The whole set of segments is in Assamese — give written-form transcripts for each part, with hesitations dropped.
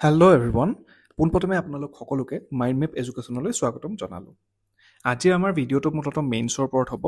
হেল্ল' এভৰিৱান, পোনপ্ৰথমে আপোনালোক সকলোকে মাইণ্ড মেপ এডুকেশ্যনলৈ স্বাগতম জনালোঁ। আজিৰ আমাৰ ভিডিঅ'টো মূলতঃ মেইনছৰ ওপৰত হ'ব।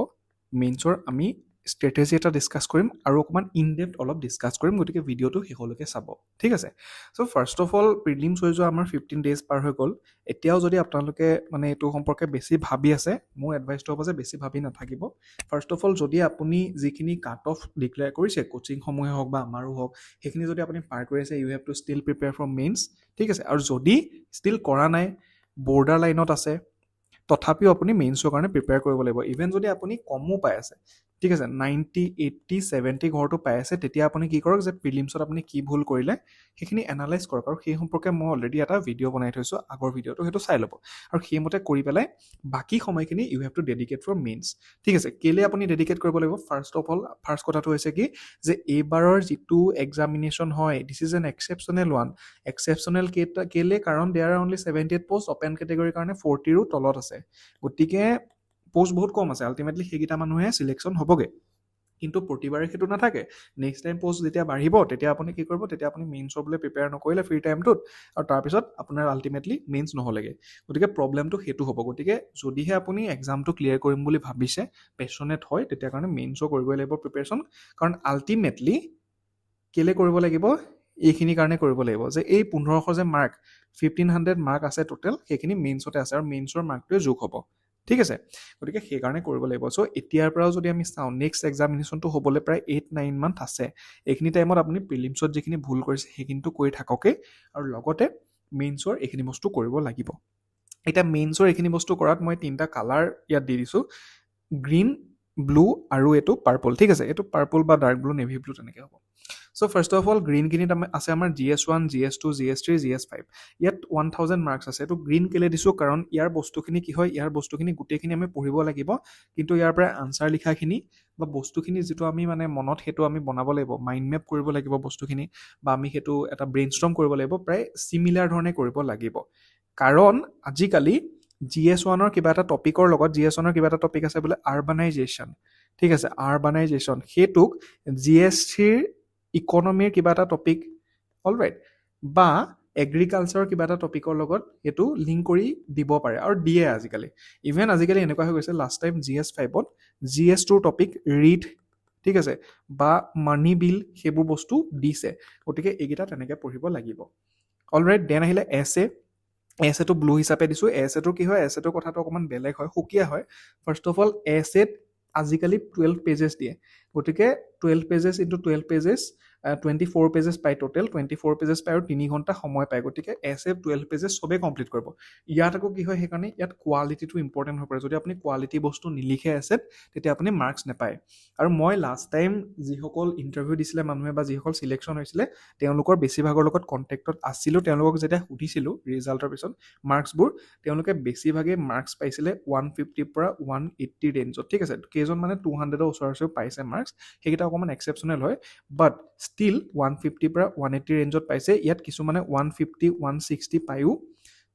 মেইনছৰ আমি ষ্ট্ৰেটেজি এটা ডিছকাছ কৰিম আৰু অকণমান ইন ডেপ্থ অলপ ডিছকাছ কৰিম, গতিকে ভিডিঅ'টো শেষলৈকে চাব। ঠিক আছে। চ' ফাৰ্ষ্ট অফ অল প্ৰিলিমছ হৈ যোৱা আমাৰ 15 ডেইজ পাৰ হৈ গ'ল। এতিয়াও যদি আপোনালোকে এইটো সম্পৰ্কে বেছি ভাবি আছে, মোৰ এডভাইচটো হ'ব যে বেছি ভাবি নাথাকিব। ফাৰ্ষ্ট অফ অল যদি আপুনি যিখিনি কাট অফ ডিক্লেয়াৰ কৰিছে, কোচিংসমূহে হওক বা আমাৰো হওক, সেইখিনি যদি আপুনি পাৰ কৰি আছে, you have to still prepare for mains. ঠিক আছে। আৰু যদি ষ্টিল কৰা নাই, বৰ্ডাৰ লাইনত আছে, তথাপিও আপুনি মেইনছৰ কাৰণে প্ৰিপেয়াৰ কৰিব লাগিব। ইভেন যদি আপুনি কমো পাই আছে, ঠিক আছে, 90, 80, 70 ঘৰটো পাই আছে, তেতিয়া আপুনি কি কৰক যে প্ৰিলিমছত আপুনি কি ভুল কৰিলে সেইখিনি এনালাইজ কৰক। আৰু সেই সম্পৰ্কে মই অলৰেডি এটা ভিডিঅ' বনাই থৈছোঁ, আগৰ ভিডিঅ'টো, সেইটো চাই ল'ব। আৰু সেইমতে কৰি পেলাই বাকী সময়খিনি you have to dedicate for mains. ঠিক আছে। কেলে আপুনি ডেডিকেট কৰিব লাগিব? ফাৰ্ষ্ট অফ অল ফাৰ্ষ্ট কথাটো হৈছে কি যে এইবাৰৰ যিটো এক্সামিনেশ্যন হয়, this is an exceptional one. Exceptional কেলে? কাৰণ there are only 78 post open কেটেগৰীৰ কাৰণে 40ৰো তলত আছে। গতিকে পোষ্ট বহুত কম আছে। আল্টিমেটলি সেইকেইটা মানুহে চিলেকশ্যন হ'বগৈ, কিন্তু প্ৰতিবাৰে সেইটো নাথাকে। নেক্সট টাইম পোষ্ট যেতিয়া বাঢ়িব, তেতিয়া আপুনি কি কৰিব? তেতিয়া আপুনি মেইনছৰ বোলে প্ৰিপেয়াৰ নকৰিলে ফ্ৰী টাইমটোত, আৰু তাৰপিছত আপোনাৰ আল্টিমেটলি মেইনছ নহ'লেগৈ। গতিকে প্ৰব্লেমটো সেইটো হ'ব। গতিকে যদিহে আপুনি এক্সামটো ক্লিয়াৰ কৰিম বুলি ভাবিছে, পেশ্যনেট হয়, তেতিয়া কাৰণে মেইনছৰ কৰিবই লাগিব প্ৰিপেৰেশ্যন। কাৰণ আল্টিমেটলি কেলে কৰিব লাগিব? এইখিনিৰ কাৰণে কৰিব লাগিব যে এই 1500 যে মাৰ্ক, 1500 মাৰ্ক আছে টোটেল, সেইখিনি মেইনছতে আছে আৰু মেইনছৰ মাৰ্কটোৱে যোগ হ'ব। ঠিক আছে। গতিকে সেইকাৰণে কৰিব লাগিব। চ' এতিয়াৰ পৰাও যদি আমি চাওঁ, নেক্সট এক্সামিনেশ্যনটো হ'বলৈ প্ৰায় 8-9 মান্থ আছে। এইখিনি টাইমত আপুনি প্ৰিলিমছত যিখিনি ভুল কৰিছে সেইখিনিতো কৰি থাককেই, আৰু লগতে মেইনছৰ এইখিনি বস্তু কৰিব লাগিব। এতিয়া মেইনছৰ এইখিনি বস্তু কৰাত মই 3টা কালাৰ ইয়াত দি দিছোঁ, গ্ৰীণ, ব্লু আৰু এইটো পাৰ্পল। ঠিক আছে। এইটো পাৰ্পল বা ডাৰ্ক ব্লু, নেভি ব্লু তেনেকৈ হ'ব। চ' ফাৰ্ষ্ট অফ অল গ্ৰীণখিনিত আছে আমাৰ GS1, GS2, GS3, GS5। ইয়াত 1000 মাৰ্কছ আছে। এইটো গ্ৰীণ কেলে দিছোঁ? কাৰণ ইয়াৰ বস্তুখিনি কি হয়, ইয়াৰ বস্তুখিনি গোটেইখিনি আমি পঢ়িব লাগিব, কিন্তু ইয়াৰ পৰা আনচাৰ লিখাখিনি বা বস্তুখিনি যিটো আমি মনত সেইটো আমি বনাব লাগিব, মাইণ্ড মেপ কৰিব লাগিব বস্তুখিনি, বা আমি সেইটো এটা ব্ৰেইনষ্টৰ্ম কৰিব লাগিব, প্ৰায় চিমিলাৰ ধৰণে কৰিব লাগিব। কাৰণ আজিকালি GS1ৰ কিবা এটা টপিকৰ লগত, GS1ৰ কিবা এটা টপিক আছে বোলে আৰবানাইজেশ্যন। ঠিক আছে, আৰবানাইজেশ্যন, সেইটোক GS3ৰ ইকনমিৰ কিবা এটা টপিক, অলৰাইট, বা এগ্ৰিকালচাৰৰ কিবা এটা টপিকৰ লগত সেইটো লিংক কৰি দিব পাৰে, আৰু দিয়ে আজিকালি। ইভেন আজিকালি এনেকুৱা হৈ গৈছে, লাষ্ট টাইম GS5ত GS2ৰ টপিক ৰিড, ঠিক আছে, বা মানি বিল, সেইবোৰ বস্তু দিছে। গতিকে এইকেইটা তেনেকৈ পঢ়িব লাগিব। অলৰাইট। দেন আহিলে এছেটো ব্লু হিচাপে দিছোঁ। এছেটোৰ কি হয়? এছেটোৰ কথাটো অকণমান বেলেগ হয়, সুকীয়া হয়। ফাৰ্ষ্ট অফ অল এছেট আজিকালি 12 পেজেছ দিয়ে। গতিকে 12 পেজেছ ইনটু 12 পেজেছ, 24 পেজেছ পায় টোটেল। 24 পেজেছ পায় আৰু 3 ঘণ্টা সময় পায়। গতিকে এছে 12 পেজেছ চবেই কমপ্লিট কৰিব। ইয়াত আকৌ কি হয়? সেইকাৰণে ইয়াত কোৱালিটিটো ইম্পৰ্টেণ্ট হৈ পৰে। যদি আপুনি কোৱালিটি বস্তু নিলিখে এছেট, তেতিয়া আপুনি মাৰ্কছ নাপায়। আৰু মই লাষ্ট টাইম যিসকল ইণ্টাৰভিউ দিছিলে মানুহে বা যিসকল চিলেকশ্যন হৈছিলে, তেওঁলোকৰ বেছিভাগৰ লগত কণ্টেক্টত আছিলোঁ। তেওঁলোকক যেতিয়া সুধিছিলোঁ ৰিজাল্টৰ পিছত মাৰ্কছবোৰ, তেওঁলোকে বেছিভাগে মাৰ্কছ পাইছিলে 150 পৰা 180 ৰেঞ্জত। ঠিক আছে। কেইজন 200ৰ ওচৰা-ওচৰি পাইছে মাৰ্কছ, সেইকেইটা অকণমান এক্সেপশ্যনেল হয়। বাট ষ্টিল 150 পৰা 180 ৰেঞ্জত পাইছে। ইয়াত কিছুমানে 150, 160 পায়ো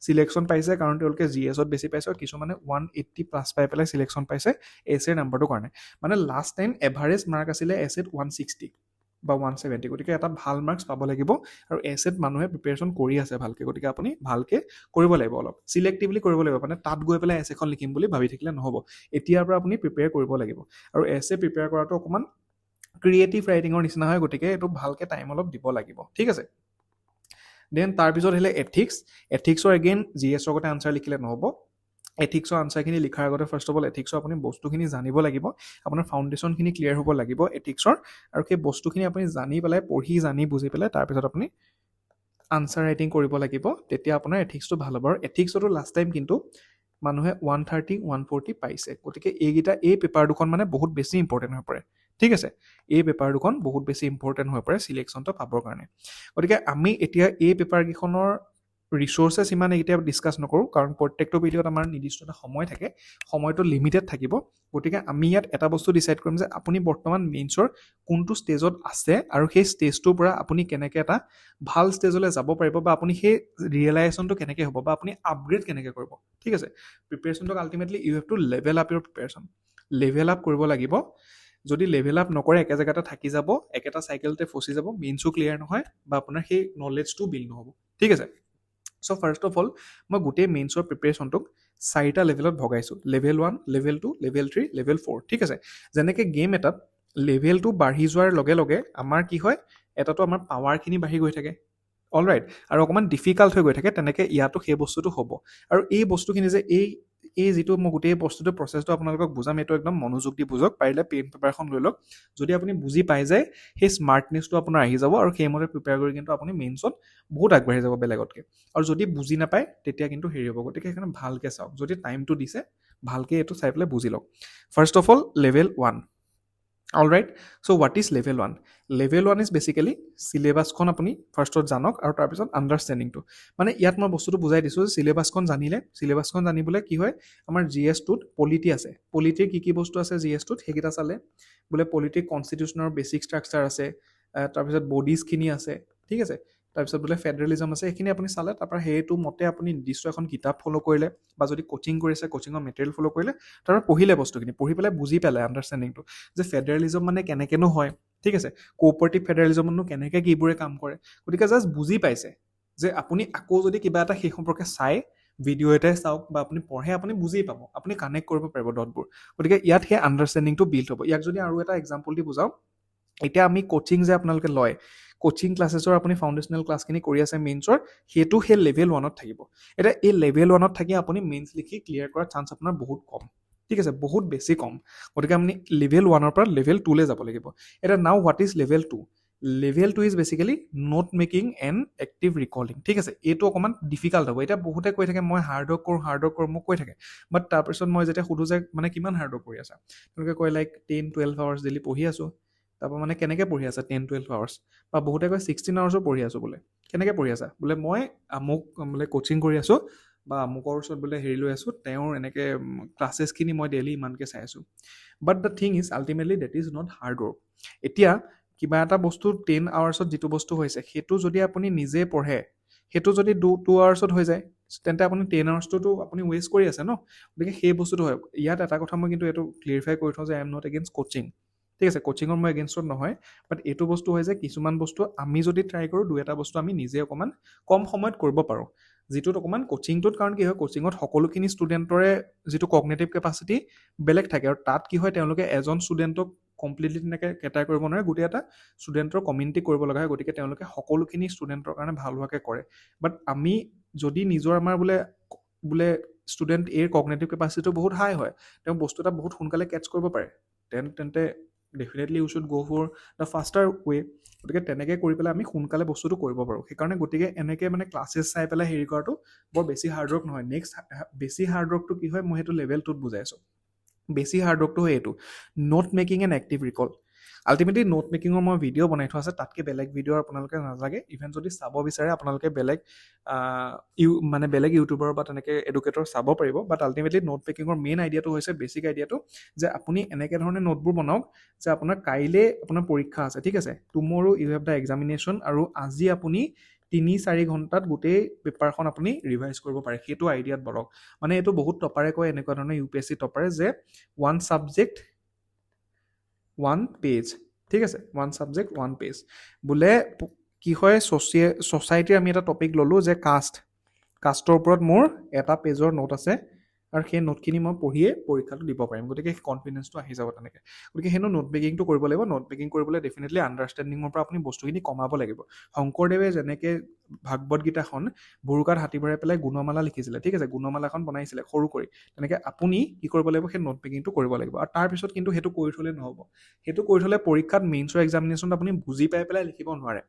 চিলেকশ্যন পাইছে, কাৰণ তেওঁলোকে GSত বেছি পাইছে, আৰু কিছুমানে 180+ পাই পেলাই চিলেকশ্যন পাইছে এছেৰ নাম্বাৰটোৰ কাৰণে। লাষ্ট টাইম এভাৰেজ মাৰ্ক আছিলে এছেত 160 বা 170। গতিকে এটা ভাল মাৰ্কছ পাব লাগিব, আৰু এছেট মানুহে প্ৰিপেৰেশ্যন কৰি আছে ভালকৈ। গতিকে আপুনি ভালকৈ কৰিব লাগিব, অলপ চিলেক্টিভলি কৰিব লাগিব। তাত গৈ পেলাই এছেখন লিখিম বুলি ভাবি থাকিলে নহ'ব। এতিয়াৰ পৰা আপুনি প্ৰিপেয়াৰ কৰিব লাগিব। আৰু এছে প্ৰিপেয়াৰ কৰাটো অকণমান ক্ৰিয়েটিভ ৰাইটিঙৰ নিচিনা হয়। গতিকে এইটো ভালকৈ টাইম অলপ দিব লাগিব। ঠিক আছে। দেন তাৰপিছত আহিলে এথিক্সৰ এগেইন GSৰ আগতে আনচাৰ লিখিলে নহ'ব। এথিক্সৰ আনচাৰখিনি লিখাৰ আগতে ফাৰ্ষ্ট অফ অল এথিক্সৰ আপুনি বস্তুখিনি জানিব লাগিব। আপোনাৰ ফাউণ্ডেশ্যনখিনি ক্লিয়াৰ হ'ব লাগিব এথিক্সৰ, আৰু সেই বস্তুখিনি আপুনি জানি পেলাই, পঢ়ি জানি বুজি পেলাই তাৰপিছত আপুনি আনচাৰ ৰাইটিং কৰিব লাগিব। তেতিয়া আপোনাৰ এথিক্সটো ভাল হ'ব। আৰু এথিক্সতো লাষ্ট টাইম কিন্তু মানুহে 130, 140 পাইছে। গতিকে এই পেপাৰ দুখন বহুত বেছি ইম্পৰ্টেণ্ট হৈ পৰে। ঠিক আছে। এই পেপাৰ দুখন বহুত বেছি ইম্পৰ্টেণ্ট হৈ পৰে চিলেকশ্যনটো পাবৰ কাৰণে। গতিকে আমি এতিয়া এই পেপাৰকেইখনৰ ৰিচোৰ্চেছ ইমান এতিয়া ডিছকাছ নকৰোঁ, কাৰণ প্ৰত্যেকটো ভিডিঅ'ত আমাৰ নিৰ্দিষ্ট এটা সময় থাকে, সময়টো লিমিটেড থাকিব। গতিকে আমি ইয়াত এটা বস্তু ডিচাইড কৰিম যে আপুনি বৰ্তমান মেইনছৰ কোনটো ষ্টেজত আছে, আৰু সেই ষ্টেজটোৰ পৰা আপুনি কেনেকৈ এটা ভাল ষ্টেজলৈ যাব পাৰিব, বা আপুনি সেই ৰিয়েলাইজেশ্যনটো কেনেকৈ হ'ব, বা আপুনি আপগ্ৰেড কেনেকৈ কৰিব। ঠিক আছে। প্ৰিপেৰেশ্যনটোক ultimately you have to level up your preparation. Level up কৰিব লাগিব। যদি লেভেল আপ নকৰে, একে জেগাতে থাকি যাব, একেটা চাইকেলতে ফচি যাব, মেইনছো ক্লিয়াৰ নহয়, বা আপোনাৰ সেই নলেজটো বিল্ড নহ'ব। ঠিক আছে চ' ফাৰ্ষ্ট অফ অল মই গোটেই মেইনছৰ প্ৰিপেৰেশ্যনটোক 4টা লেভেলত ভগাইছোঁ লেভেল 1 লেভেল 2 লেভেল 3 লেভেল 4 ঠিক আছে যেনেকৈ গেম এটাত লেভেলটো বাঢ়ি যোৱাৰ লগে লগে আমাৰ কি হয় এটাতো আমাৰ পাৱাৰখিনি বাঢ়ি গৈ থাকে অলৰাইট আৰু অকণমান ডিফিকাল্ট হৈ গৈ থাকে তেনেকৈ ইয়াতো সেই বস্তুটো হ'ব আৰু এই বস্তুখিনি যে এই যিটো মই গোটেই বস্তুটো প্ৰচেছটো আপোনালোকক বুজাম এইটো একদম মনোযোগ দি বুজক পাৰিলে পেন পেপাৰখন লৈ লওক যদি আপুনি বুজি পাই যায় সেই স্মাৰ্টনেছটো আপোনাৰ আহি যাব আৰু সেইমতে প্ৰিপেয়াৰ কৰি কিন্তু আপুনি মেইনছত বহুত আগবাঢ়ি যাব বেলেগতকৈ আৰু যদি বুজি নাপায় তেতিয়া কিন্তু হেৰি হ'ব গতিকে সেইকাৰণে ভালকৈ চাওক যদি টাইমটো দিছে ভালকৈ এইটো চাই পেলাই বুজি লওক first of all level 1 alright so' what is level 1 level 1 is basically চিলেবাছখন আপুনি ফাৰ্ষ্টত জানক আৰু তাৰপিছত আণ্ডাৰষ্টেণ্ডিংটো মানে ইয়াত মই বস্তুটো বুজাই দিছোঁ যে চিলেবাছখন জানিবলৈ কি হয় আমাৰ জি এছটোত পলিটি আছে পলিটিৰ কি বস্তু আছে জি এছটোত সেইকেইটা চালে বোলে পলিটিক কনষ্টিটিউশ্যনৰ বেচিক ষ্ট্ৰাকচাৰ আছে তাৰপিছত বডিজখিনি আছে ঠিক আছে তাৰপিছত বোলে ফেডাৰেলিজম আছে সেইখিনি আপুনি চালে তাৰপৰা সেইটো মতে আপুনি নিৰ্দিষ্ট এখন কিতাপ ফ'ল' কৰিলে বা যদি কোচিং কৰিছে কোচিঙৰ মেটেৰিয়েল ফ'ল' কৰিলে তাৰপৰা পঢ়িলে বস্তুখিনি পঢ়ি পেলাই বুজি পালে আণ্ডাৰষ্টেণ্ডিংটো যে ফেডাৰেলিজম মানে কেনেকৈনো হয় ঠিক আছে কোঅপাৰেটিভ ফেডাৰেলিজমনো কেনেকৈ কিবোৰে কাম কৰে গতিকে জাষ্ট বুজি পাইছে যে আপুনি আকৌ যদি কিবা এটা সেই সম্পৰ্কে চাই ভিডিঅ' এটাই চাওক বা আপুনি পঢ়ে আপুনি বুজি পাব আপুনি কানেক্ট কৰিব পাৰিব ডটবোৰ গতিকে ইয়াত সেই আণ্ডাৰষ্টেণ্ডিংটো বিল্ড হ'ব ইয়াক যদি আৰু এটা এক্সাম্পল দি বুজাওঁ এতিয়া আমি কোচিং যে আপোনালোকে লয় কোচিং ক্লাছেছৰ আপুনি ফাউণ্ডেশ্যনেল ক্লাছখিনি কৰি আছে মেইনছৰ সেইটো সেই লেভেল 1ত থাকিব এতিয়া এই লেভেল 1ত থাকি আপুনি মেইনছ লিখি ক্লিয়াৰ কৰাৰ চান্স আপোনাৰ বহুত কম ঠিক আছে বহুত বেছি কম গতিকে আপুনি লেভেল 1ৰ পৰা লেভেল 2লৈ যাব লাগিব এতিয়া now what is level 2 level 2 is basically note making and active recalling ঠিক আছে এইটো অকণমান ডিফিকাল্ট হ'ব এতিয়া বহুতে কৈ থাকে মই হাৰ্ড ৱৰ্ক কৰোঁ মোক কৈ থাকে বাট তাৰপিছত মই যেতিয়া সোধোঁ যে মানে কিমান হাৰ্ড ৱৰ্ক কৰি আছা তেওঁলোকে কয় লাইক 10-12 আৱাৰ্ছ ডেইলি পঢ়ি আছোঁ তাৰপৰা মানে কেনেকৈ পঢ়ি আছা 10-12 আৱাৰ্ছ বা বহুতে কয় 16 আৱাৰ্ছো পঢ়ি আছোঁ বোলে কেনেকৈ পঢ়ি আছা বোলে মই মোক বোলে কোচিং কৰি আছোঁ বা আমুকৰ ওচৰত বোলে হেৰি লৈ আছোঁ তেওঁৰ এনেকৈ ক্লাছেছখিনি মই ডেইলি ইমানকৈ চাই আছোঁ but the thing is ultimately that is not hard work এতিয়া কিবা এটা বস্তু 10 আৱাৰ্ছত যিটো বস্তু হৈছে সেইটো যদি আপুনি নিজে পঢ়ে সেইটো যদি 2 আৱাৰ্ছত হৈ যায় তেন্তে আপুনি 10 আৱাৰ্ছটোতো আপুনি ৱেষ্ট কৰি আছে ন গতিকে সেই বস্তুটো হয় ইয়াত এটা কথা মই কিন্তু এইটো ক্লিয়াৰিফাই কৰি থওঁ যে I am not against coaching ঠিক আছে কোচিঙৰ মই এগেইনষ্টত নহয় বাট এইটো বস্তু হয় যে কিছুমান বস্তু আমি যদি ট্ৰাই কৰোঁ দুই এটা বস্তু আমি নিজে অকণমান কম সময়ত কৰিব পাৰোঁ যিটোত অকণমান কোচিংটোত কাৰণ কি হয় কোচিঙত সকলোখিনি ষ্টুডেণ্টৰে যিটো কগনেটিভ কেপাচিটি বেলেগ থাকে আৰু তাত কি হয় তেওঁলোকে এজন ষ্টুডেণ্টক কমপ্লিটলি তেনেকৈ কেটাৰ কৰিব নোৱাৰে গোটেই এটা ষ্টুডেণ্টৰ কমিউনিটি কৰিব লগা হয় গতিকে তেওঁলোকে সকলোখিনি ষ্টুডেণ্টৰ কাৰণে ভাল হোৱাকৈ কৰে বাট আমি যদি নিজৰ আমাৰ বোলে ষ্টুডেণ্ট এৰ কগনেটিভ কেপাচিটিটো বহুত হাই হয় তেওঁ বস্তু এটা বহুত সোনকালে কেটচ কৰিব পাৰে তেন্তে ডেফিনেটলি ইউ শ্বুড গ' ফৰ দ্য ফাষ্টাৰ ৱে গতিকে তেনেকৈ কৰি পেলাই আমি সোনকালে বস্তুটো কৰিব পাৰোঁ সেইকাৰণে গতিকে এনেকৈ মানে ক্লাছেছ চাই পেলাই হেৰি কৰাটো বৰ বেছি হাৰ্ডৱৰ্ক নহয় নেক্সট বেছি হাৰ্ডৱৰ্কটো কি হয় মই সেইটো লেভেল 2ত বুজাইছোঁ বেছি হাৰ্ডৱৰ্কটো হয় এইটো note making and active recall ultimately note মেকিঙৰ মই ভিডিঅ' বনাই থোৱা আছে তাতকৈ বেলেগ ভিডিঅ' আপোনালোকে নালাগে ইভেন যদি চাব বিচাৰে আপোনালোকে মানে বেলেগ ইউটিউবাৰ বা তেনেকৈ এডুকেটৰ চাব পাৰিব বাট আল্টিমেটলি নোট মেকিঙৰ মেইন আইডিয়াটো হৈছে বেছিক আইডিয়াটো যে আপুনি এনেকৈ ধৰণে নোটবোৰ বনাওক যে আপোনাৰ কাইলৈ আপোনাৰ পৰীক্ষা আছে ঠিক আছে tomorrow you have the examination আৰু আজি আপুনি 3-4 ঘণ্টাত গোটেই পেপাৰখন আপুনি ৰিভাইজ কৰিব পাৰে সেইটো আইডিয়াত বৰক মানে এইটো বহুত টপাৰে কয় এনেকুৱা ধৰণৰ UPSC টপাৰে যে 1 ছাবজেক্ট 1 পেজ ঠিক আছে 1 ছাবজেক্ট 1 পেজ বোলে কি হয় ছ'চাইটিৰ আমি এটা টপিক ল'লোঁ যে কাষ্টৰ ওপৰত মোৰ এটা পেজৰ নোট আছে আৰু সেই নোটখিনি মই পঢ়িয়ে পৰীক্ষাটো দিব পাৰিম গতিকে সেই কনফিডেঞ্চটো আহি যাব তেনেকৈ গতিকে সেইটো নোট মেকিংটো কৰিব লাগিব নোট মেকিং কৰিবলৈ ডেফিনেটলি আণ্ডাৰষ্টেণ্ডিঙৰ পৰা আপুনি বস্তুখিনি কমাব লাগিব শংকৰদেৱে যেনেকৈ ভাগৱত গীতাখন ভুৰুকাত হাতী ভৰাই পেলাই গুণমালা লিখিছিলে ঠিক আছে গুণমালাখন বনাইছিলে সৰু কৰি তেনেকৈ আপুনি কি কৰিব লাগিব সেই নোট মেকিংটো কৰিব লাগিব আৰু তাৰপিছত কিন্তু সেইটো কৰি থ'লে নহ'ব সেইটো কৰি থ'লে পৰীক্ষাত মেইনছৰ এক্সামিনেশ্যনত আপুনি বুজি পাই পেলাই লিখিব নোৱাৰে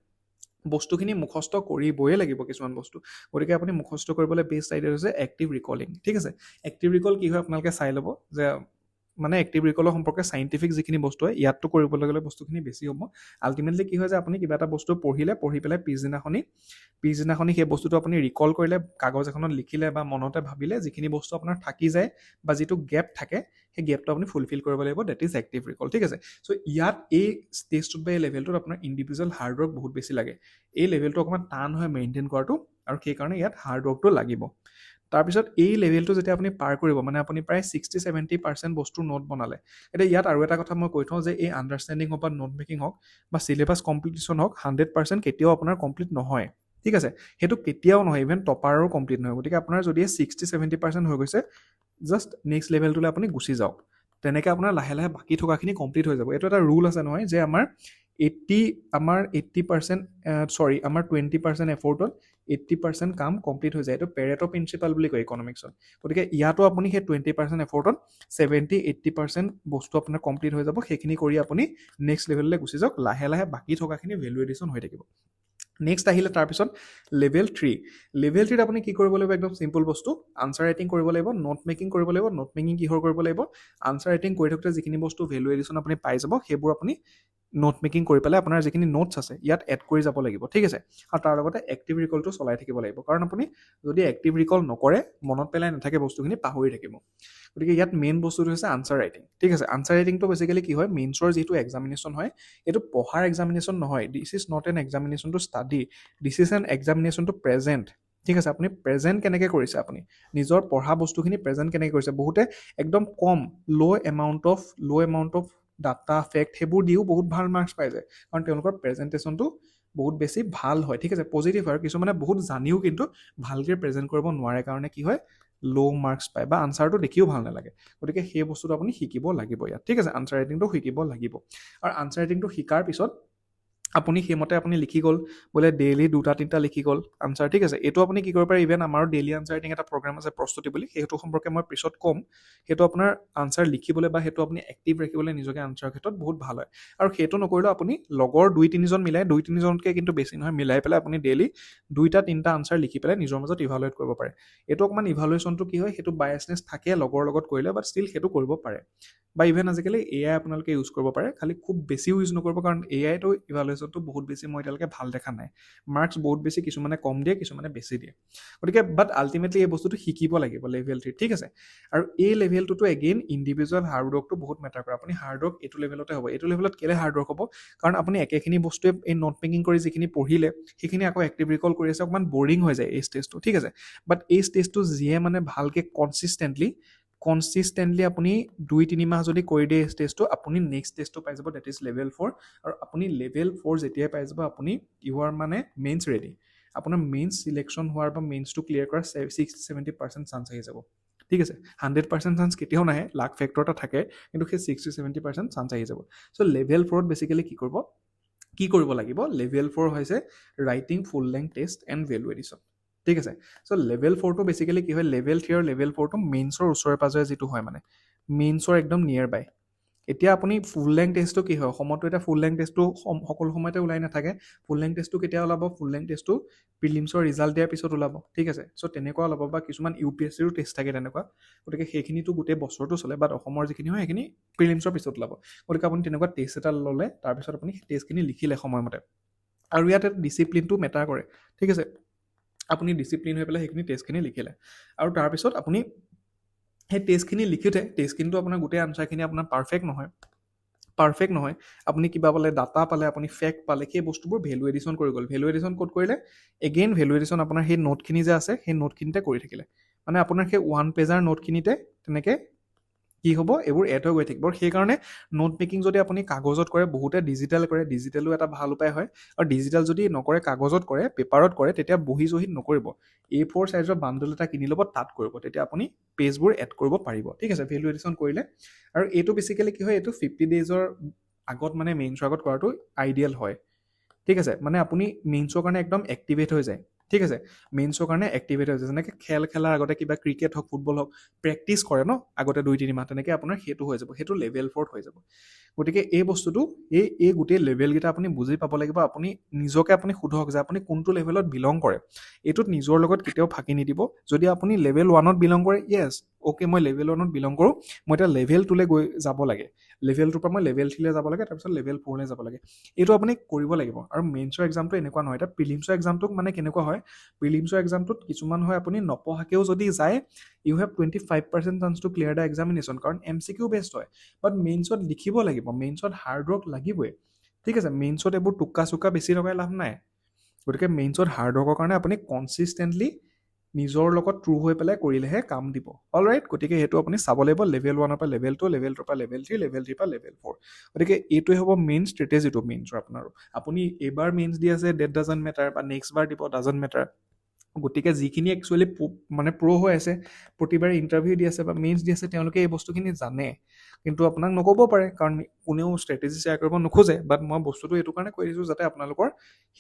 বস্তুখিনি মুখস্থ কৰিবই লাগিব কিছুমান বস্তু গতিকে আপুনি মুখস্থ কৰিবলৈ বেষ্ট আইডিয়া হৈছে এক্টিভ ৰিকলিং ঠিক আছে এক্টিভ ৰিকল কি হয় আপোনালোকে চাই ল'ব যে মানে এক্টিভ ৰিকলৰ সম্পৰ্কে চাইণ্টিফিক যিখিনি বস্তু হয় ইয়াততো কৰিবলৈ গ'লে বস্তুখিনি বেছি হ'ব আল্টিমেটলি কি হয় যে আপুনি কিবা এটা বস্তু পঢ়ি পেলাই পিছদিনাখনি সেই বস্তুটো আপুনি ৰিকল কৰিলে কাগজ এখনত লিখিলে বা মনতে ভাবিলে যিখিনি বস্তু আপোনাৰ থাকি যায় বা যিটো গেপ থাকে সেই গেপটো আপুনি ফুলফিল কৰিব লাগিব ডেট ইজ এক্টিভ ৰিকল ঠিক আছে চ' ইয়াত এই ষ্টেজটোত বা এই লেভেলটোত আপোনাৰ ইণ্ডিভিজুৱেল হাৰ্ডৱৰ্ক বহুত বেছি লাগে এই লেভেলটো অকণমান টান হয় মেইনটেইন কৰাটো আৰু সেইকাৰণে ইয়াত হাৰ্ডৱৰ্কটো লাগিব তাৰপিছত এই লেভেলটো যেতিয়া আপুনি পাৰ কৰিব মানে আপুনি প্ৰায় 60-70% বস্তুৰ নোট বনালে এতিয়া ইয়াত আৰু এটা কথা মই কৈ থওঁ যে এই আণ্ডাৰষ্টেণ্ডিং হওক বা নোট মেকিং হওক বা চিলেবাছ কমপ্লিটেশ্যন হওক 100% কেতিয়াও আপোনাৰ কমপ্লিট নহয় ঠিক আছে, সেইটো কেতিয়াও নহয়, ইভেন টপাৰো কমপ্লিট নহয়। গতিকে আপোনাৰ যদি 60-70% হৈ গৈছে, জাষ্ট নেক্সট লেভেলটোলৈ আপুনি গুচি যাওক। তেনেকৈ আপোনাৰ লাহে লাহে বাকী থকাখিনি কমপ্লিট হৈ যাব। এইটো এটা ৰুল আছে নহয় যে আমাৰ 80% আমাৰ 20% এফৰ্টত 80% কাম কমপ্লিট হৈ যায়। এইটো পেৰেটো প্ৰিন্সিপাল বুলি কয় ইকনমিক্সত। গতিকে ইয়াতো আপুনি সেই 20% এফৰ্টত 70-80% বস্তু আপোনাৰ কমপ্লিট হৈ যাব। সেইখিনি কৰি আপুনি নেক্সট লেভেললৈ গুচি যাওক। লাহে লাহে বাকী থকাখিনি ভেলু এডিশ্যন হৈ থাকিব। নেক্সট আহিলে তাৰপিছত লেভেল 3। লেভেল 3ত আপুনি কি কৰিব লাগিব? একদম চিম্পল বস্তু, আনচাৰ ৰাইটিং কৰিব লাগিব, নোট মেকিং কৰিব লাগিব। নোট মেকিং কিহৰ কৰিব লাগিব? আনচাৰ ৰাইটিং কৰি থাকোঁতে যিখিনি বস্তু ভেলু এডিশ্যন আপুনি পাই যাব, সেইবোৰ আপুনি নোট মেকিং কৰি পেলাই আপোনাৰ যিখিনি নোটছ আছে ইয়াত এড কৰি যাব লাগিব। ঠিক আছে, আৰু তাৰ লগতে এক্টিভ ৰিকলটো চলাই থাকিব লাগিব। কাৰণ আপুনি যদি এক্টিভ ৰিকল নকৰে, মনত পেলাই নাথাকে, বস্তুখিনি পাহৰি থাকিব। গতিকে ইয়াত মেইন বস্তুটো হৈছে আনচাৰ ৰাইটিং। ঠিক আছে, আনচাৰ ৰাইটিংটো বেচিকেলি কি হয়, মেইনছৰ যিটো এক্সামিনেশ্যন হয়, এইটো পঢ়াৰ এক্সামিনেশ্যন নহয়। This is not an examination to study, this is an examination to present. ঠিক আছে, আপুনি প্ৰেজেণ্ট কেনেকৈ কৰিছে, আপুনি নিজৰ পঢ়া বস্তুখিনি প্ৰেজেণ্ট কেনেকৈ কৰিছে। বহুতে একদম কম ল' এমাউণ্ট অফ ডাটা ফেক্ট সেইবোৰ দিও বহুত ভাল মাৰ্কছ পাই যায়। কাৰণ তেওঁলোকৰ প্ৰেজেণ্টেশ্যনটো বহুত বেছি ভাল হয়। ঠিক আছে, পজিটিভ হয়। কিছুমানে বহুত জানিও কিন্তু ভালকৈ প্ৰেজেণ্ট কৰিব নোৱাৰে কাৰণে কি হয়, ল' মাৰ্কছ পায় বা আনচাৰটো দেখিও ভাল নালাগে। গতিকে সেই বস্তুটো আপুনি শিকিব লাগিব ইয়াত। ঠিক আছে, আনচাৰ ৰাইটিংটো শিকিব লাগিব। আৰু আনচাৰ ৰাইটিংটো শিকাৰ পিছত আপুনি সেইমতে আপুনি লিখি গ'ল, বোলে ডেইলি 2-3টা লিখি গ'ল আনচাৰ। ঠিক আছে, এইটো আপুনি কি কৰিব পাৰে, ইভেন আমাৰো ডেইলি আনচাৰ ৰাইটিং এটা প্ৰগ্ৰাম আছে প্ৰস্তুতি বুলি, সেইটো সম্পৰ্কে মই পিছত ক'ম। সেইটো আপোনাৰ আনচাৰ লিখিবলৈ বা সেইটো আপুনি এক্টিভ ৰাখিবলৈ নিজকে আনচাৰৰ ক্ষেত্ৰত বহুত ভাল হয়। আৰু সেইটো নকৰিলেও আপুনি লগৰ 2-3জন মিলাই, 2-3জনতকৈ কিন্তু বেছি নহয়, মিলাই পেলাই আপুনি ডেইলি 2-3টা আনচাৰ লিখি পেলাই নিজৰ মাজত ইভালুৱেট কৰিব পাৰে। এইটো অকণমান ইভালুৱেশ্যনটো কি হয়, সেইটো বায়াছনেছ থাকে লগৰ লগত কৰিলে, বাট ষ্টিল সেইটো কৰিব পাৰে। বা ইভেন আজিকালি AI আপোনালোকে ইউজ কৰিব পাৰে, খালি খুব বেছিও ইউজ নকৰিব, কাৰণ AIটো ইভালুৱেশ্যনটো বহুত বেছি মই এতিয়ালৈকে ভাল দেখা নাই। মাৰ্কছ বহুত বেছি, কিছুমানে কম দিয়ে, কিছুমানে বেছি দিয়ে। গতিকে বাট আল্টিমেটলি এই বস্তুটো শিকিব লাগিব লেভেল 3। ঠিক আছে, আৰু এই লেভেলটোতো এগেইন ইণ্ডিভিজুৱেল হাৰ্ডৱৰ্কটো বহুত মেটাৰ কৰে। আপুনি হাৰ্ডৱৰ্ক এইটো লেভেলতে হ'ব। এইটো লেভেলত কেলে হাৰ্ডৱৰ্ক হ'ব, কাৰণ আপুনি একেখিনি বস্তুৱে এই নোট মেকিং কৰি যিখিনি পঢ়িলে সেইখিনি আকৌ এক্টিভ ৰিকল কৰি আছে, অকণমান বৰিং হৈ যায় এই ষ্টেজটো। ঠিক আছে, বাট এই ষ্টেজটো যিয়ে মানে ভালকৈ কনচিষ্টেণ্টলি আপুনি 2-3 মাহ যদি কৰি দিয়ে এই ষ্টেজটো, আপুনি নেক্সট ষ্টেজটো পাই যাব, ডেট ইজ লেভেল 4। আৰু আপুনি লেভেল 4 যেতিয়াই পাই যাব, আপুনি ইউ আৰ মানে মেইনছ ৰেডি। আপোনাৰ মেইনছ চিলেকশ্যন হোৱাৰ বা মেইনছটো ক্লিয়াৰ কৰাৰ 60-70% চান্স আহি যাব। ঠিক আছে, 100% চান্স কেতিয়াও নাহে, লাক ফেক্টৰ এটা থাকে, কিন্তু সেই 60-70% চান্স আহি যাব। চ' লেভেল 4ত বেচিকেলি কি কৰিব লাগিব, লেভেল 4 হৈছে writing full length test and value addition. ঠিক আছে, চ' লেভেল 4টো বেচিকেলি কি হয়, লেভেল 3 আৰু লেভেল 4টো মেইনছৰ ওচৰে পাজৰে যিটো হয়, মানে মেইনছৰ একদম নিয়াৰ বাই। এতিয়া আপুনি ফুল লেংথ টেষ্টটো কি হয়, অসমতো এতিয়া ফুল লেংথ টেষ্টটো সকলো সময়তে ওলাই নাথাকে। ফুল লেংথ টেষ্টটো কেতিয়া ওলাব, ফুল লেংথ টেষ্টটো প্ৰিলিমছৰ ৰিজাল্ট দিয়াৰ পিছত ওলাব। ঠিক আছে, চ' তেনেকুৱা ওলাব, বা কিছুমান UPSCৰো টেষ্ট থাকে তেনেকুৱা। গতিকে সেইখিনিতো গোটেই বছৰটো চলে, বাট অসমৰ যিখিনি হয় সেইখিনি প্ৰিলিমছৰ পিছত ওলাব। গতিকে আপুনি তেনেকুৱা টেষ্ট এটা ল'লে, তাৰপিছত আপুনি টেষ্টখিনি লিখিলে সময়মতে। আৰু ইয়াত ডিচিপ্লিনটো মেটাৰ কৰে। ঠিক আছে, আপুনি ডিচিপ্লিন হৈ পেলাই সেইখিনি টেষ্টখিনি লিখিলে, আৰু তাৰপিছত আপুনি সেই টেষ্টখিনি লিখোঁতে, টেষ্টখিনিতো আপোনাৰ গোটেই আনচাৰখিনি আপোনাৰ পাৰফেক্ট নহয়। আপুনি কিবা পালে, ডাটা পালে, আপুনি ফেক্ট পালে, সেই বস্তুবোৰ ভেলু এডিশ্যন কৰি গ'ল। ভেলু এডিশ্যন ক'ত কৰিলে, এগেইন ভেলু এডিশ্যন আপোনাৰ সেই নোটখিনি যে আছে, সেই নোটখিনিতে কৰি থাকিলে। মানে আপোনাৰ সেই 1 পেজাৰ নোটখিনিতে তেনেকৈ কি হ'ব, এইবোৰ এড হৈ গৈ থাকিব। সেইকাৰণে নোট মেকিং যদি আপুনি কাগজত কৰে, বহুতে ডিজিটেল কৰে, ডিজিটেলো এটা ভাল উপায় হয়। আৰু ডিজিটেল যদি নকৰে, কাগজত কৰে, পেপাৰত কৰে, তেতিয়া বহি জহিত নকৰিব। A4 চাইজৰ বাণ্ডল এটা কিনি ল'ব, তাত কৰিব, তেতিয়া আপুনি পেজবোৰ এড কৰিব পাৰিব। ঠিক আছে, ভেলু এডিশ্যন কৰিলে। আৰু এইটো বেচিকেলি কি হয়, এইটো 50 ডেইজৰ আগত, মানে মেইনছৰ আগত কৰাটো আইডিয়েল হয়। ঠিক আছে, মানে আপুনি মেইনছৰ কাৰণে একদম এক্টিভেট হৈ যায়। ঠিক আছে, মেইনছৰ কাৰণে এক্টিভেট হৈ যায়। যেনেকৈ খেলাৰ আগতে কিবা ক্ৰিকেট হওক, ফুটবল হওক, প্ৰেক্টিচ কৰে ন আগতে 2-3 মাহ, তেনেকৈ আপোনাৰ সেইটো হৈ যাব, সেইটো লেভেল 4ত হৈ যাব। গতিকে এই বস্তুটো, এই গোটেই লেভেলকেইটা আপুনি বুজি পাব লাগিব। আপুনি নিজকে আপুনি সোধক যে আপুনি কোনটো লেভেলত বিলং কৰে। এইটোত নিজৰ লগত কেতিয়াও ফাঁকি নিদিব। যদি আপুনি লেভেল 1ত বিলং কৰে, য়েছ অ'কে, মই লেভেল 1ত বিলং কৰোঁ, মই এতিয়া লেভেল 2লৈ যাব লাগে, লেভেল 2ৰ পৰা মই লেভেল 3লৈ যাব লাগে, তাৰপিছত লেভেল 4লৈ যাব লাগে। এইটো আপুনি কৰিব লাগিব। আৰু মেইনছৰ এক্সামটো এনেকুৱা নহয়। এতিয়া প্ৰিলিমছৰ এক্সামটোক মানে কেনেকুৱা হয়, প্ৰিলিমছৰ এক্সামটোত কিছুমান হয় আপুনি নপঢ়াকেও যদি যায়, you have 25% chance to clear the examination, কাৰণ MCQ বেষ্ট হয়। বাট মেইনছত লিখিব লাগিব, মেইনছত হাৰ্ডৱৰ্ক লাগিবই। ঠিক আছে, মেইনছত এইবোৰ টোক্কা চোক্কা বেছি লগাই লাভ নাই। গতিকে মেইনছত হাৰ্ডৱৰ্কৰ কাৰণে আপুনি কনচিষ্টেণ্টলি নিজৰ লগত ট্ৰু হৈ পেলাই কৰিলেহে কাম দিব অলৰাইট গতিকে সেইটো আপুনি চাব লাগিব লেভেল 1 পৰা লেভেল 2 লেভেল 2 পৰা লেভেল 3 লেভেল 3 পৰা লেভেল 4 গতিকে এইটোৱে হ'ব মেইন ষ্ট্ৰেটেজিটো মেইনছৰ আপোনাৰ আপুনি এইবাৰ মেইনছ দি আছে ডেট ডাজন্ট মেটাৰ বা নেক্সট বাৰ দিব ডাজন্ট মেটাৰ গতিকে যিখিনি একচুৱেলি মানে প্ৰ' হৈ আছে প্ৰতিবাৰে ইণ্টাৰভিউ দি আছে বা মেইনছ দি আছে তেওঁলোকে এই বস্তুখিনি জানে কিন্তু আপোনাক নক'ব পাৰে কাৰণ কোনেও ষ্ট্ৰেটেজি শ্বেয়াৰ কৰিব নোখোজে বাট মই বস্তুটো এইটো কাৰণে কৈ দিছোঁ যাতে আপোনালোকৰ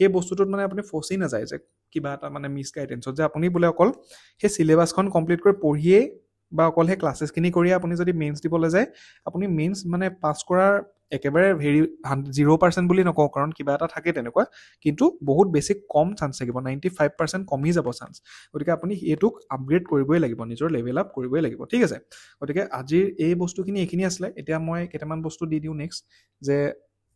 সেই বস্তুটোত মানে আপুনি ফচি নাযায় যে কিবা এটা মানে মিছ গাইডেঞ্চত যে আপুনি বোলে অকল সেই চিলেবাছখন কমপ্লিট কৰি পঢ়িয়েই বা অকল সেই ক্লাছেছখিনি কৰিয়ে আপুনি যদি মেইনছ দিবলৈ যায় আপুনি মেইনছ মানে পাছ কৰাৰ একেবাৰে 0% বুলি নকওঁ কাৰণ কিবা এটা থাকে তেনেকুৱা কিন্তু বহুত বেছি কম চান্স থাকিব 95% কমি যাব চান্স গতিকে আপুনি এইটোক আপগ্ৰেড কৰিবই লাগিব নিজৰ লেভেল আপ কৰিবই লাগিব ঠিক আছে গতিকে আজিৰ এই বস্তুখিনি এইখিনি আছিলে এতিয়া মই কেইটামান বস্তু দি দিওঁ নেক্সট যে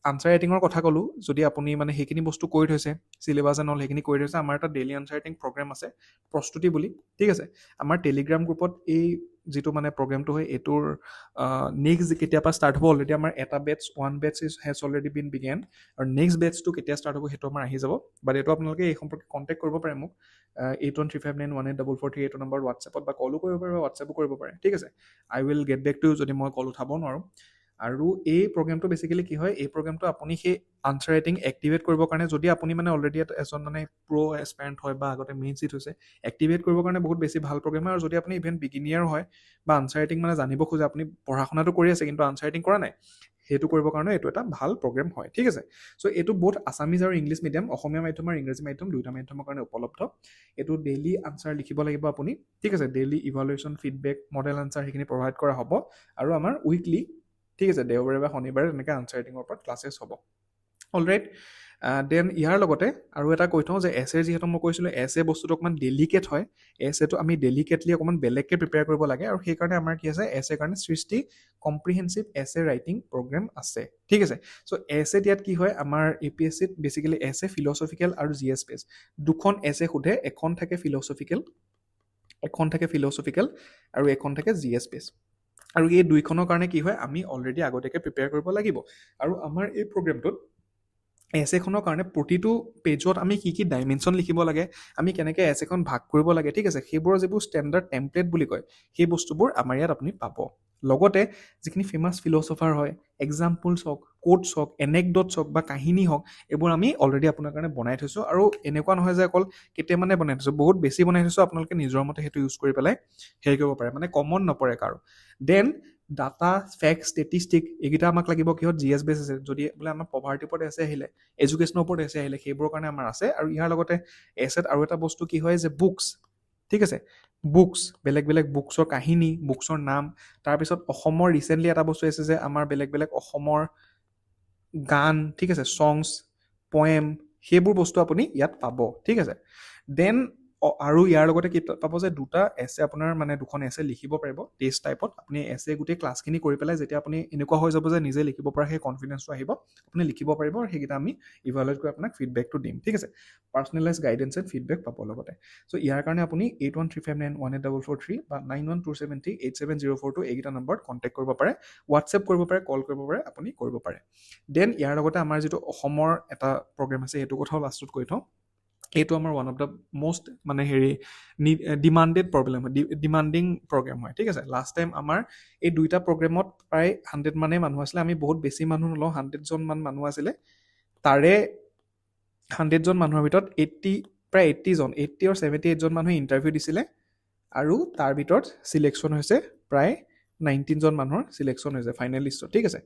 আনচাৰ ৰাইটিঙৰ কথা ক'লোঁ যদি আপুনি মানে সেইখিনি বস্তু কৰি থৈছে চিলেবাছ এণ্ড অল সেইখিনি কৰি থৈছে আমাৰ এটা ডেইলি আনচাৰ ৰাইটিং প্ৰগ্ৰেম আছে প্ৰস্তুতি বুলি ঠিক আছে আমাৰ টেলিগ্ৰাম গ্ৰুপত এই যিটো মানে প্ৰগ্ৰেমটো হয় এইটোৰ নেক্সট কেতিয়াবা ষ্টাৰ্ট হ'ব অলৰেডি আমাৰ এটা batch one batch has already been begin আৰু নেক্সট বেটছটো কেতিয়া ষ্টাৰ্ট হ'ব সেইটো আমাৰ আহি যাব বাট এইটো আপোনালোকে এই সম্পৰ্কে কণ্টেক্ট কৰিব পাৰে মোক 8135918443 এইটো নম্বৰ হোৱাটছএপত বা কলো কৰিব পাৰে বা হোৱাটছএপো কৰিব পাৰে ঠিক আছে আই উইল গেট বেক টু যদি মই কল উঠাব নোৱাৰোঁ আৰু এই প্ৰগ্ৰেমটো বেচিকেলি কি হয় এই প্ৰগ্ৰেমটো আপুনি সেই আনচাৰ ৰাইটিং এক্টিভেট কৰিবৰ কাৰণে যদি আপুনি মানে অলৰেডি এজন মানে প্ৰ' এছপাৰেণ্ট হয় বা আগতে মেইন চিট হৈছে এক্টিভেট কৰিবৰ কাৰণে বহুত বেছি ভাল প্ৰগ্ৰেম হয় আৰু যদি আপুনি ইভেন বিগিনিয়াৰ হয় বা আনচাৰ ৰাইটিং মানে জানিব খোজে আপুনি পঢ়া শুনাটো কৰি আছে কিন্তু আনচাৰ ৰাইটিং কৰা নাই সেইটো কৰিবৰ কাৰণে এইটো এটা ভাল প্ৰগ্ৰেম হয় ঠিক আছে চ' এইটো বহুত আছামিজ আৰু ইংলিছ মিডিয়াম অসমীয়া মাধ্যম আৰু ইংৰাজী মাধ্যম দুয়োটা মাধ্যমৰ কাৰণে উপলব্ধ এইটো ডেইলি আনচাৰ লিখিব লাগিব আপুনি ঠিক আছে daily evaluation feedback model answer সেইখিনি প্ৰভাইড কৰা হ'ব আৰু আমাৰ উইকলি ঠিক আছে দেওবাৰে বা শনিবাৰে তেনেকৈ আনচাৰ ৰাইটিঙৰ ওপৰত ক্লাছেছ হ'ব অলৰাইট দেন ইয়াৰ লগতে আৰু এটা কৈ থওঁ যে এছে যিহেতু মই কৈছিলোঁ এছে বস্তুটো অকণমান ডেলিকেট হয় এছেটো আমি ডেলিকেটলি অকণমান বেলেগকৈ প্ৰিপেয়াৰ কৰিব লাগে আৰু সেইকাৰণে আমাৰ কি আছে এছে কাৰণে সৃষ্টি কম্প্ৰিহেনচিভ এছে ৰাইটিং প্ৰগ্ৰেম আছে ঠিক আছে চ' এছে ইয়াত কি হয় আমাৰ APSCত বেচিকেলি এছে ফিলচফিকেল আৰু GS বেছ দুখন এছে সোধে এখন থাকে ফিলচফিকেল আৰু এখন থাকে GS বেছ আৰু এই দুইখনৰ কাৰণে কি হয় আমি অলৰেডি আগতীয়াকৈ প্ৰিপেয়াৰ কৰিব লাগিব আৰু আমাৰ এই প্ৰগ্ৰেমটোত এছেখনৰ কাৰণে প্ৰতিটো পেজত আমি কি কি ডাইমেনশ্যন লিখিব লাগে আমি কেনেকৈ এছেখন ভাগ কৰিব লাগে ঠিক আছে সেইবোৰৰ যিবোৰ ষ্টেণ্ডাৰ্ড টেমপ্লেট বুলি কয় সেই বস্তুবোৰ আমাৰ ইয়াত আপুনি পাব লগতে যিখিনি ফেমাছ ফিলচফাৰ হয় এক্সাম্পলছ হওক কোটছ হওক এনেকডটছ হওক বা কাহিনী হওক এইবোৰ আমি অলৰেডি আপোনাৰ কাৰণে বনাই থৈছোঁ আৰু এনেকুৱা নহয় যে অকল কেতিয়ামানে বনাই থৈছোঁ বহুত বেছি বনাই থৈছোঁ আপোনালোকে নিজৰ মতে সেইটো ইউজ কৰি পেলাই হেৰি কৰিব পাৰে মানে কমন নপৰে কাৰো দেন ডাটা ফেক্ট ষ্টেটিষ্টিক এইকেইটা আমাক লাগিব কিহত GS বেছ আছে যদি বোলে আমাৰ পভাৰ্টিৰ ওপৰত এছে আহিলে এডুকেশ্যনৰ ওপৰত এছে আহিলে সেইবোৰৰ কাৰণে আমাৰ আছে আৰু ইয়াৰ লগতে এছেট আৰু এটা বস্তু কি হয় যে বুকছ ঠিক আছে বুকছ বেলেগ বেলেগ বুকছৰ কাহিনী বুকছৰ নাম তাৰপিছত অসমৰ ৰিচেণ্টলি এটা বস্তু আছে যে আমাৰ বেলেগ বেলেগ অসমৰ গান ঠিক আছে ছংছ পয়েম সেইবোৰ বস্তু আপুনি ইয়াত পাব ঠিক আছে দেন আৰু ইয়াৰ লগতে কি পাব যে দুটা এছে আপোনাৰ মানে দুখন এছে লিখিব পাৰিব টেষ্ট টাইপত আপুনি এছে গোটেই ক্লাছখিনি কৰি পেলাই যেতিয়া আপুনি এনেকুৱা হৈ যাব যে নিজে লিখিব পৰা সেই কনফিডেঞ্চটো আহিব আপুনি লিখিব পাৰিব আৰু সেইকেইটা আমি ইভালুৱেট কৰি আপোনাক ফিডবেকটো দিম ঠিক আছে পাৰ্চনেলাইজ গাইডেঞ্চ এণ্ড ফিডবেক পাব লগতে চ' ইয়াৰ কাৰণে আপুনি 8135918443 বা 9127387042 এইকেইটা নম্বৰত কণ্টেক্ট কৰিব পাৰে হোৱাটছএপ কৰিব পাৰে কল কৰিব পাৰে আপুনি কৰিব পাৰে দেন ইয়াৰ লগতে আমাৰ যিটো অসমৰ এটা প্ৰগ্ৰেম আছে সেইটো কথাও লাষ্টত কৈ থওঁ এইটো আমাৰ ওৱান অফ দ্য মষ্ট মানে ডিমাণ্ডেড ডিমাণ্ডিং প্ৰগ্ৰেম হয় ঠিক আছে লাষ্ট টাইম আমাৰ এই দুইটা প্ৰগ্ৰেমত প্ৰায় 100 মানেই মানুহ আছিলে আমি বহুত বেছি মানুহ নলওঁ 100জন মান মানুহ আছিলে তাৰে 100জন মানুহৰ ভিতৰত প্ৰায় 80 or 78জন মানুহে ইণ্টাৰভিউ দিছিলে আৰু তাৰ ভিতৰত চিলেকশ্যন হৈছে প্ৰায় 19জন মানুহৰ চিলেকশ্যন হৈছে ফাইনেল লিষ্টত ঠিক আছে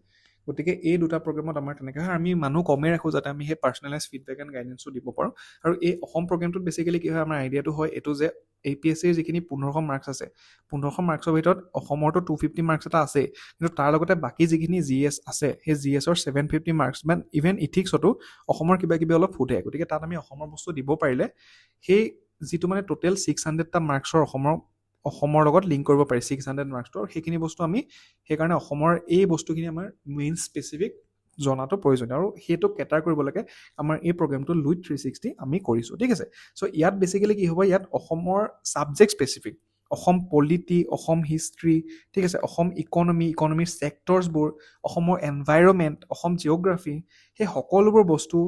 গতিকে এই দুটা প্ৰগ্ৰেমত আমাৰ তেনেকৈ হয় আমি মানুহ কমেই ৰাখোঁ যাতে আমি সেই পাৰ্চনেলাইজ ফিডবেক এণ্ড গাইডেঞ্চো দিব পাৰোঁ আৰু এই অসম প্ৰগ্ৰেমটোত বেচিকেলি কি হয় আমাৰ আইডিয়াটো হয় এইটো যে APSCৰ যিখিনি 1500 মাৰ্কছ আছে 1500 মাৰ্কছৰ ভিতৰত অসমৰতো 250 মাৰ্কছ এটা আছে কিন্তু তাৰ লগতে বাকী যিখিনি GS আছে সেই GSৰ 750 মাৰ্কছ বা ইভেন ইথিক্সতো অসমৰ কিবা কিবি অলপ সোধে গতিকে তাত আমি অসমৰ বস্তু দিব পাৰিলে সেই যিটো মানে টোটেল 600টা মাৰ্কছৰ অসমৰ লগত লিংক কৰিব পাৰি 600 মাৰ্কছটো সেইখিনি বস্তু আমি সেইকাৰণে অসমৰ এই বস্তুখিনি আমাৰ মেইন স্পেচিফিক জনাটো প্ৰয়োজনীয় আৰু সেইটো কেটাৰ কৰিব লাগে আমাৰ এই প্ৰগ্ৰেমটো লুইথ 360 আমি কৰিছোঁ ঠিক আছে চ' ইয়াত বেচিকেলি কি হ'ব ইয়াত অসমৰ subject specific Assam polity Assam history ঠিক আছে অসম ইকনমিৰ ছেক্টৰছবোৰ অসমৰ এনভাইৰনমেণ্ট অসম জিঅ'গ্ৰাফী সেই সকলোবোৰ বস্তু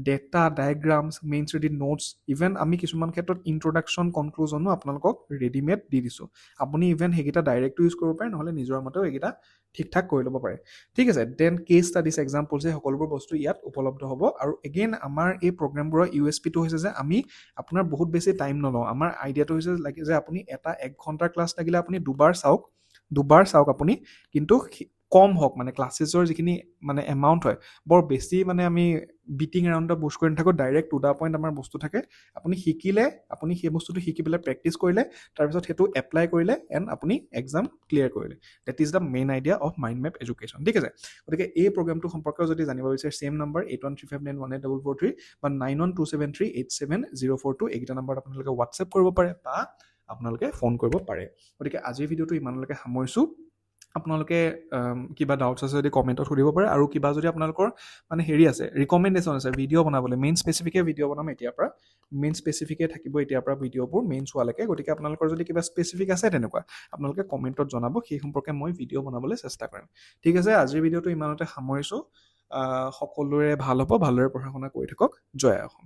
ডেটা ডায়েগ্ৰামছ মেইন ষ্ট্ৰীডিড নোটছ ইভেন আমি কিছুমান ক্ষেত্ৰত ইণ্ট্ৰডাকশ্যন কনক্লুজনো আপোনালোকক ৰেডিমেড দি দিছোঁ আপুনি ইভেন সেইকেইটা ডাইৰেক্টটো ইউজ কৰিব পাৰে নহ'লে নিজৰ মতেও এইকেইটা ঠিক ঠাক কৰি ল'ব পাৰে ঠিক আছে দেন কেছ ষ্টাডিজ এক্সাম্পলছ এই সকলোবোৰ বস্তু ইয়াত উপলব্ধ হ'ব আৰু এগেইন আমাৰ এই প্ৰগ্ৰেমবোৰৰ USPটো হৈছে যে আমি আপোনাৰ বহুত বেছি টাইম নলওঁ আমাৰ আইডিয়াটো হৈছে লাগে যে আপুনি এটা 1 ঘণ্টাৰ ক্লাছ লাগিলে আপুনি দুবাৰ চাওক আপুনি কিন্তু কম হওক মানে ক্লাছেছৰ যিখিনি মানে এমাউণ্ট হয় বৰ বেছি মানে আমি বিটিং এৰাউণ্ড বুজ কৰি নাথাকোঁ ডাইৰেক্ট টু দা পইণ্ট আমাৰ বস্তু থাকে আপুনি শিকিলে আপুনি সেই বস্তুটো শিকি পেলাই প্ৰেক্টিচ কৰিলে তাৰপিছত সেইটো এপ্লাই কৰিলে এণ্ড আপুনি এক্সাম ক্লিয়াৰ কৰিলে that is the main idea of mind map education ঠিক আছে গতিকে এই প্ৰগ্ৰেমটো সম্পৰ্কেও যদি জানিব বিচাৰে ছেইম নম্বৰ 8135918443 বা 9127387042 এইকেইটা নম্বৰত আপোনালোকে হোৱাটছএপ কৰিব পাৰে বা আপোনালোকে ফোন কৰিব পাৰে গতিকে আজিৰ ভিডিঅ'টো ইমানলৈকে সামৰিছোঁ আপোনালোকে কিবা ডাউটছ আছে যদি কমেণ্টত সুধিব পাৰে আৰু কিবা যদি আপোনালোকৰ মানে হেৰি আছে ৰিকমেণ্ডেশ্যন আছে ভিডিঅ' বনাবলৈ মেইন স্পেচিফিকে ভিডিঅ' বনাম এতিয়াৰ পৰা মেইন স্পেচিফিকে থাকিব এতিয়াৰ পৰা ভিডিঅ'বোৰ মেইন চোৱালৈকে গতিকে আপোনালোকৰ যদি কিবা স্পেচিফিক আছে তেনেকুৱা আপোনালোকে কমেণ্টত জনাব সেই সম্পৰ্কে মই ভিডিঅ' বনাবলৈ চেষ্টা কৰিম ঠিক আছে আজিৰ ভিডিঅ'টো ইমানতে সামৰিছোঁ সকলোৰে ভাল হ'ব ভালদৰে পঢ়া শুনা কৰি থাকক জয় অসম